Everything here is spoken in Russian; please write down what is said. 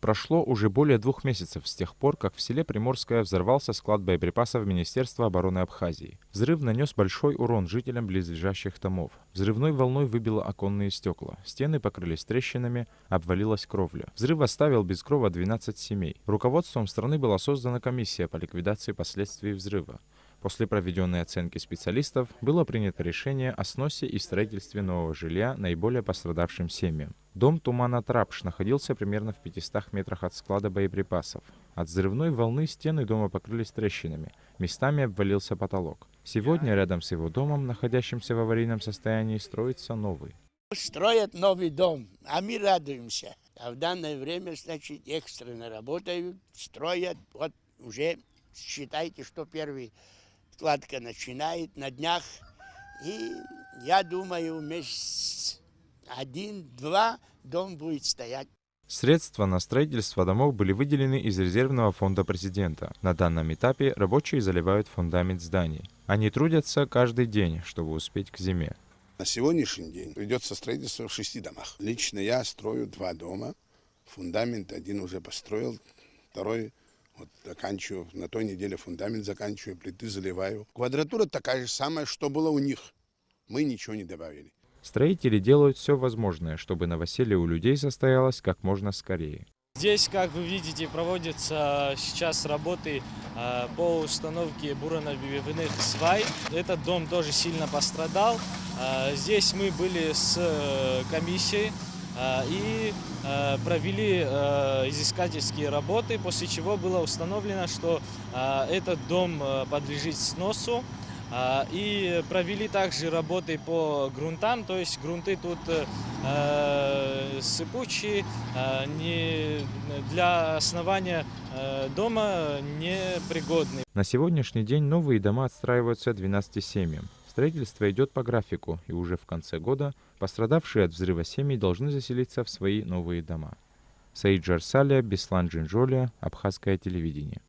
Прошло уже более 2 месяцев с тех пор, как в селе Приморское взорвался склад боеприпасов Министерства обороны Абхазии. Взрыв нанес большой урон жителям близлежащих домов. Взрывной волной выбило оконные стекла. Стены покрылись трещинами, обвалилась кровля. Взрыв оставил без крова 12 семей. Руководством страны была создана комиссия по ликвидации последствий взрыва. После проведенной оценки специалистов было принято решение о сносе и строительстве нового жилья наиболее пострадавшим семьям. Дом Тумана-Трапш находился примерно в 500 метрах от склада боеприпасов. От взрывной волны стены дома покрылись трещинами, местами обвалился потолок. Сегодня рядом с его домом, находящимся в аварийном состоянии, строится новый. Строят новый дом, а мы радуемся. А в данное время, значит, экстренно работают, строят. Вот уже считайте, что первый кладка начинает на днях. И я думаю, месяц 1-2 дом будет стоять. Средства на строительство домов были выделены из резервного фонда президента. На данном этапе рабочие заливают фундамент зданий. Они трудятся каждый день, чтобы успеть к зиме. На сегодняшний день ведется строительство в 6 домах. Лично я строю 2 дома. Фундамент один уже построил, второй вот заканчиваю. На той неделе фундамент заканчиваю, плиты заливаю. Квадратура такая же самая, что было у них. Мы ничего не добавили. Строители делают все возможное, чтобы новоселье у людей состоялось как можно скорее. Здесь, как вы видите, проводятся сейчас работы по установке буроновибивных свай. Этот дом тоже сильно пострадал. Здесь мы были с комиссией и провели изыскательские работы, после чего было установлено, что этот дом подлежит сносу. И провели также работы по грунтам, то есть грунты тут сыпучие, для основания дома непригодны. На сегодняшний день новые дома отстраиваются 12 семьям. Строительство идет по графику, и уже в конце года пострадавшие от взрыва семьи должны заселиться в свои новые дома. Саид Джарсалия, Беслан Джинжолия, Абхазское телевидение.